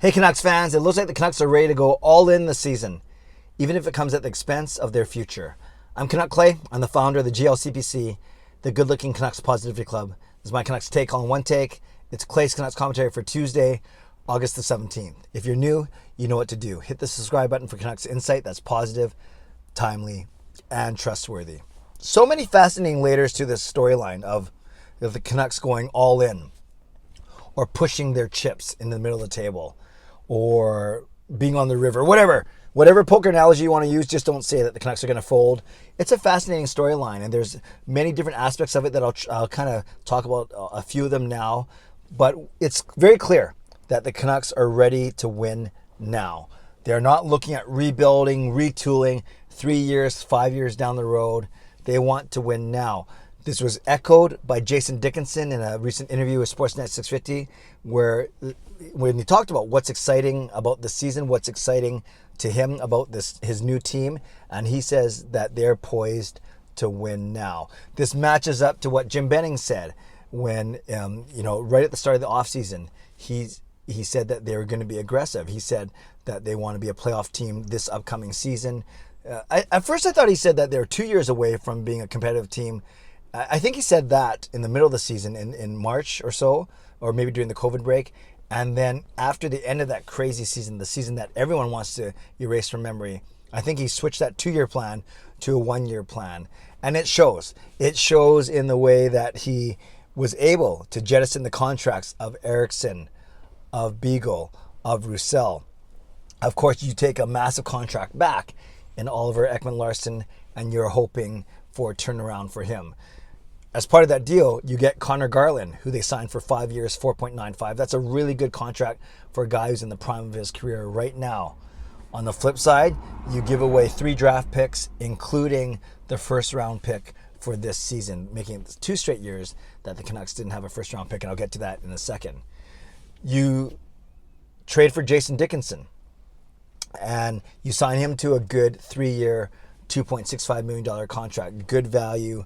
Hey Canucks fans, it looks like the Canucks are ready to go all in this season, even if it comes at the expense of their future. I'm Canuck Clay. I'm the founder of the GLCPC, the Good Looking Canucks Positivity Club. This is my Canucks Take on One Take. It's Clay's Canucks commentary for Tuesday, August the 17th. If you're new, you know what to do. Hit the subscribe button for Canucks insight that's positive, timely, and trustworthy. So many fascinating layers to this storyline of the Canucks going all in, or pushing their chips in the middle of the table, or being on the river, whatever poker analogy you want to use. Just don't say that the Canucks are going to fold. It's a fascinating storyline, and there's many different aspects of it that I'll kind of talk about a few of them now. But it's very clear that the Canucks are ready to win now. They're not looking at rebuilding, retooling 3 years, 5 years down the road. They want to win now. This was echoed by Jason Dickinson in a recent interview with Sportsnet 650, where when he talked about what's exciting about the season, what's exciting to him about his new team, and he says that they're poised to win now. This matches up to what Jim Benning said when, right at the start of the offseason, he said that they were going to be aggressive. He said that they want to be a playoff team this upcoming season. At first, I thought he said that they're 2 years away from being a competitive team. I think he said that in the middle of the season, in March or so, or maybe during the COVID break. And then after the end of that crazy season, the season that everyone wants to erase from memory, I think he switched that 2 year plan to a 1 year plan. And it shows. It shows in the way that he was able to jettison the contracts of Eriksson, of Beagle, of Roussel. Of course, you take a massive contract back in Oliver Ekman-Larsson, and you're hoping for a turnaround for him. As part of that deal, you get Connor Garland, who they signed for 5 years, 4.95. That's a really good contract for a guy who's in the prime of his career right now. On the flip side, you give away 3 draft picks, including the first round pick for this season, making it 2 straight years that the Canucks didn't have a first round pick, and I'll get to that in a second. You trade for Jason Dickinson, and you sign him to a good 3 year, $2.65 million contract. Good value,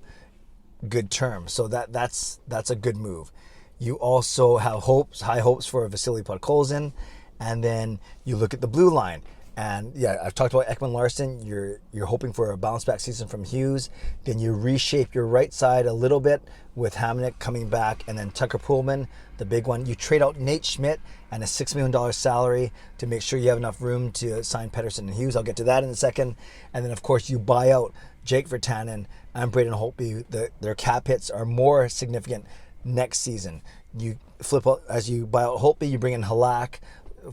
good term. So that's a good move. You also have high hopes for Vasily Podkolzin, and then you look at the blue line. And yeah, I've talked about Ekman-Larsson. You're hoping for a bounce back season from Hughes. Then you reshape your right side a little bit with Hamonic coming back, and then Tucker Poolman, the big one. You trade out Nate Schmidt and a $6 million salary to make sure you have enough room to sign Pettersson and Hughes. I'll get to that in a second. And then of course you buy out Jake Virtanen and Braden Holtby. Their cap hits are more significant next season. You flip out, as you buy out Holtby, you bring in Halak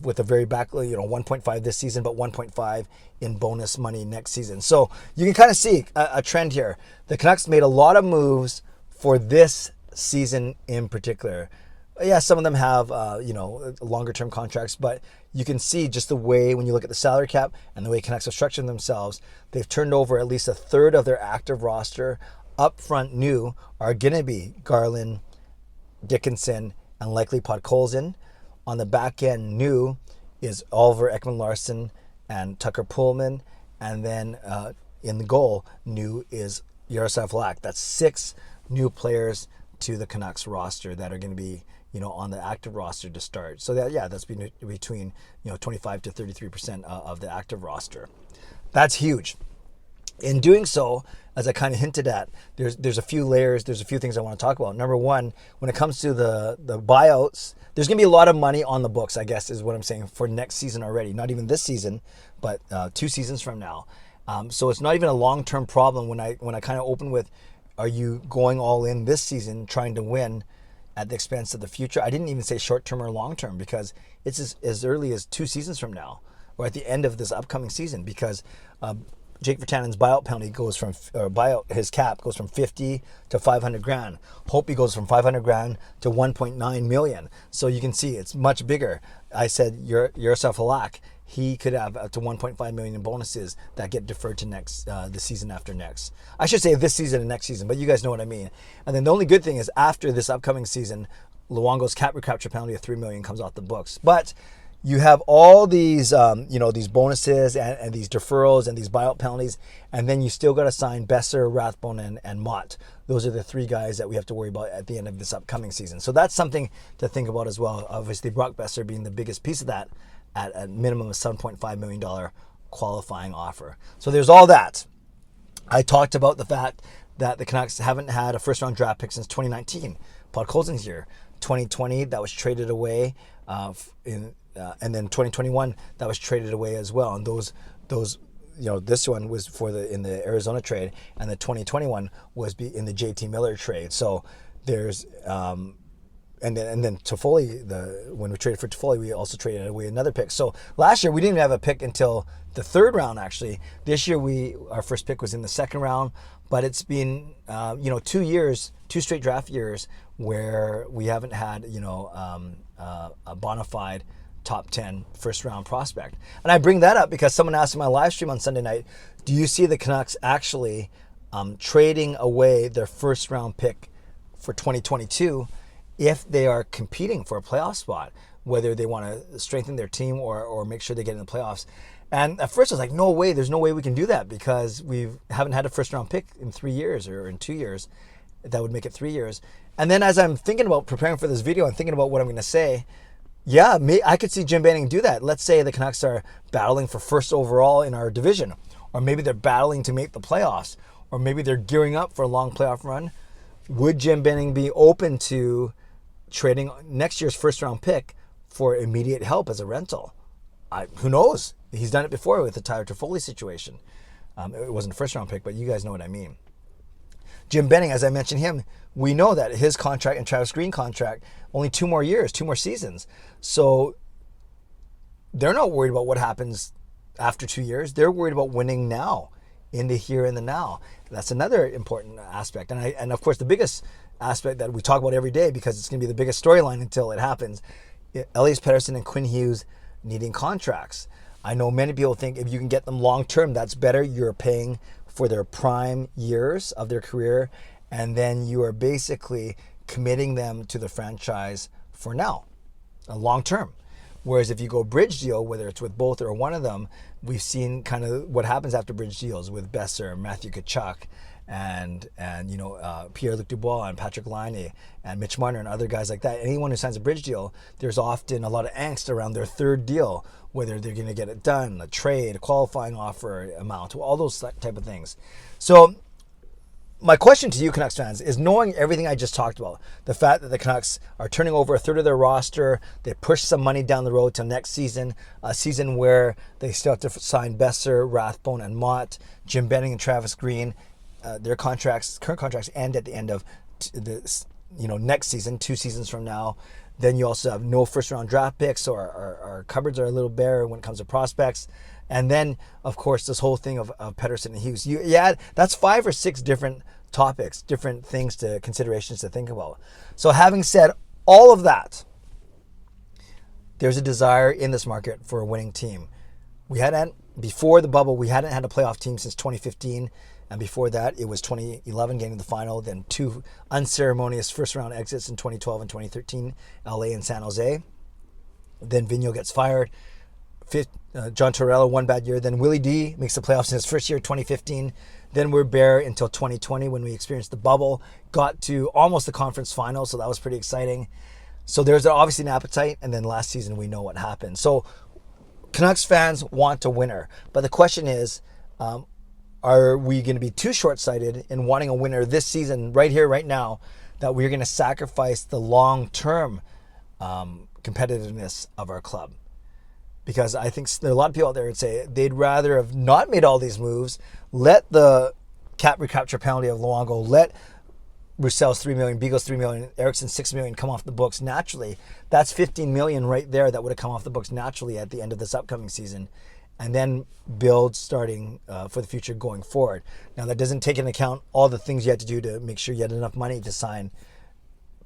with a very back, 1.5 this season, but 1.5 in bonus money next season. So you can kind of see a trend here. The Canucks made a lot of moves for this season in particular. Yeah, some of them have, longer term contracts, but you can see just the way, when you look at the salary cap and the way Canucks are structuring themselves, they've turned over at least a third of their active roster. Up front new are going to be Garland, Dickinson, and likely Podkolzin. On the back end, new is Oliver Ekman-Larsson and Tucker Poolman. And then in the goal, new is Yaroslav Halak. That's 6 new players to the Canucks roster that are going to be, on the active roster to start. So that's between 25 to 33% of the active roster. That's huge. In doing so, as I kind of hinted at, there's a few layers, there's a few things I want to talk about. Number one, when it comes to the buyouts, there's going to be a lot of money on the books, I guess is what I'm saying, for next season already. Not even this season, but 2 seasons from now. So it's not even a long-term problem when I kind of open with, are you going all in this season trying to win at the expense of the future? I didn't even say short-term or long-term, because it's as early as 2 seasons from now, or at the end of this upcoming season, because Jake Virtanen's buyout penalty his cap goes from 50 to 500 grand. Holtby goes from 500 grand to 1.9 million. So you can see it's much bigger. I said Yaroslav Halak, he could have up to 1.5 million in bonuses that get deferred to the season after next. I should say this season and next season, but you guys know what I mean. And then the only good thing is after this upcoming season, Luongo's cap recapture penalty of $3 million comes off the books. But you have all these, these bonuses and these deferrals and these buyout penalties, and then you still got to sign Besser, Rathbone, and Mott. Those are the three guys that we have to worry about at the end of this upcoming season. So that's something to think about as well. Obviously, Brock Besser being the biggest piece of that at a minimum of $7.5 million qualifying offer. So there's all that. I talked about the fact that the Canucks haven't had a first-round draft pick since 2019. Podkolzin's year. 2020, that was traded away, and then 2021, that was traded away as well. And those, this one was in the Arizona trade, and the 2021 was in the JT Miller trade. So there's, and then Toffoli, when we traded for Toffoli, we also traded away another pick. So last year we didn't even have a pick until the third round. Actually, this year our first pick was in the second round. But it's been 2 straight draft years where we haven't had a bona fide top 10 first round prospect. And I bring that up because someone asked in my live stream on Sunday night, do you see the Canucks actually trading away their first round pick for 2022 if they are competing for a playoff spot, whether they want to strengthen their team or make sure they get in the playoffs? And at first I was like, no way, there's no way we can do that because we haven't had a first round pick in 3 years or in 2 years. That would make it 3 years. And then as I'm thinking about preparing for this video and thinking about what I'm going to say, yeah, I could see Jim Benning do that. Let's say the Canucks are battling for first overall in our division, or maybe they're battling to make the playoffs, or maybe they're gearing up for a long playoff run. Would Jim Benning be open to trading next year's first round pick for immediate help as a rental? Who knows? He's done it before with the Tyler Toffoli situation. It wasn't a first round pick, but you guys know what I mean. Jim Benning, as I mentioned him, we know that his contract and Travis Green contract, only 2 more years, 2 more seasons. So they're not worried about what happens after 2 years. They're worried about winning now, in the here and the now. That's another important aspect. And of course, the biggest aspect that we talk about every day, because it's going to be the biggest storyline until it happens, Elias Pettersson and Quinn Hughes needing contracts. I know many people think if you can get them long term, that's better. You're paying for their prime years of their career, and then you are basically committing them to the franchise for now, long term. Whereas if you go bridge deal, whether it's with both or one of them, we've seen kind of what happens after bridge deals with Besser, Matthew Tkachuk, and Pierre-Luc Dubois and Patrick Laine and Mitch Marner and other guys like that. Anyone who signs a bridge deal, there's often a lot of angst around their third deal, whether they're going to get it done, a trade, a qualifying offer amount, all those type of things. So my question to you Canucks fans is, knowing everything I just talked about, the fact that the Canucks are turning over a third of their roster, they push some money down the road till next season, a season where they still have to sign Besser, Rathbone, and Mott, Jim Benning and Travis Green. Their current contracts end at the end of next season, 2 seasons from now. Then you also have no first round draft picks, so our cupboards are a little bare when it comes to prospects. And then, of course, this whole thing of Pettersson and Hughes. That's 5 or 6 different topics, different things considerations to think about. So having said all of that, there's a desire in this market for a winning team. Before the bubble, we hadn't had a playoff team since 2015. And before that, it was 2011 getting to the final, then 2 unceremonious first-round exits in 2012 and 2013, LA and San Jose. Then Vigneault gets fired. John Tortorella, 1 bad year. Then Willie D makes the playoffs in his first year, 2015. Then we're bare until 2020 when we experienced the bubble, got to almost the conference final, so that was pretty exciting. So there's obviously an appetite, and then last season we know what happened. So Canucks fans want a winner, but the question is, are we going to be too short-sighted in wanting a winner this season, right here, right now, that we're going to sacrifice the long-term competitiveness of our club? Because I think there are a lot of people out there that say they'd rather have not made all these moves, let the cap recapture penalty of Luongo, let Roussel's $3 million, Beagle's $3 million, Ericsson's $6 million come off the books naturally. That's $15 million right there that would have come off the books naturally at the end of this upcoming season, and then build starting for the future going forward. Now, that doesn't take into account all the things you had to do to make sure you had enough money to sign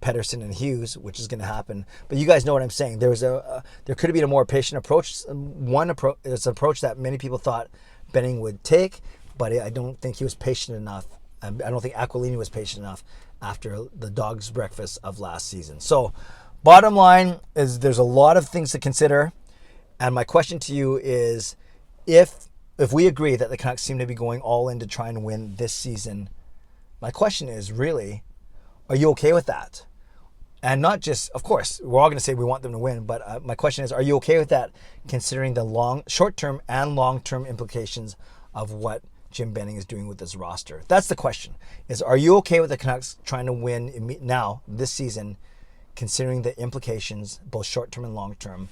Pettersson and Hughes, which is going to happen. But you guys know what I'm saying. There could have been a more patient approach. It's an approach that many people thought Benning would take, but I don't think he was patient enough. I don't think Aquilini was patient enough after the dog's breakfast of last season. So bottom line is there's a lot of things to consider. And my question to you is, if we agree that the Canucks seem to be going all in to try and win this season, my question is really, are you okay with that? And not just, of course, we're all going to say we want them to win, but my question is, are you okay with that, considering the short-term and long-term implications of what Jim Benning is doing with this roster? That's the question, is are you okay with the Canucks trying to win now, this season, considering the implications, both short-term and long-term,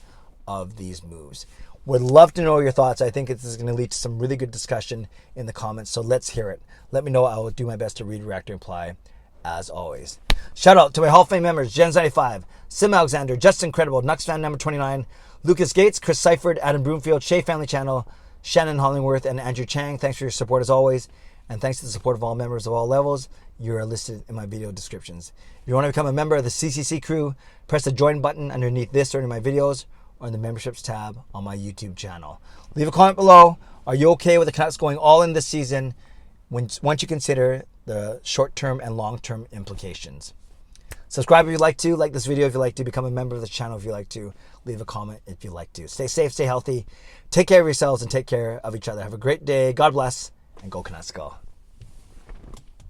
of these moves? Would love to know your thoughts. I think this is going to lead to some really good discussion in the comments, so let's hear it. Let me know. I will do my best to read, react, and reply, as always. Shout out to my Hall of Fame members, Jens95, Simalexander, Justin Credible, nucksfan number 29, Lucas Gates, Chris Seifert, Adam Broomfield, Shea Family Channel, Shannon Hollingworth, and Andrew Chang. Thanks for your support as always, and thanks to the support of all members of all levels. You are listed in my video descriptions. If you want to become a member of the CCC Crew, press the join button underneath this or in my videos, or in the memberships tab on my YouTube channel. Leave a comment below. Are you okay with the Canucks going all in this season once you consider the short-term and long-term implications? Subscribe if you'd like to. Like this video if you'd like to. Become a member of the channel if you'd like to. Leave a comment if you'd like to. Stay safe, stay healthy. Take care of yourselves and take care of each other. Have a great day. God bless. And go Canucks go.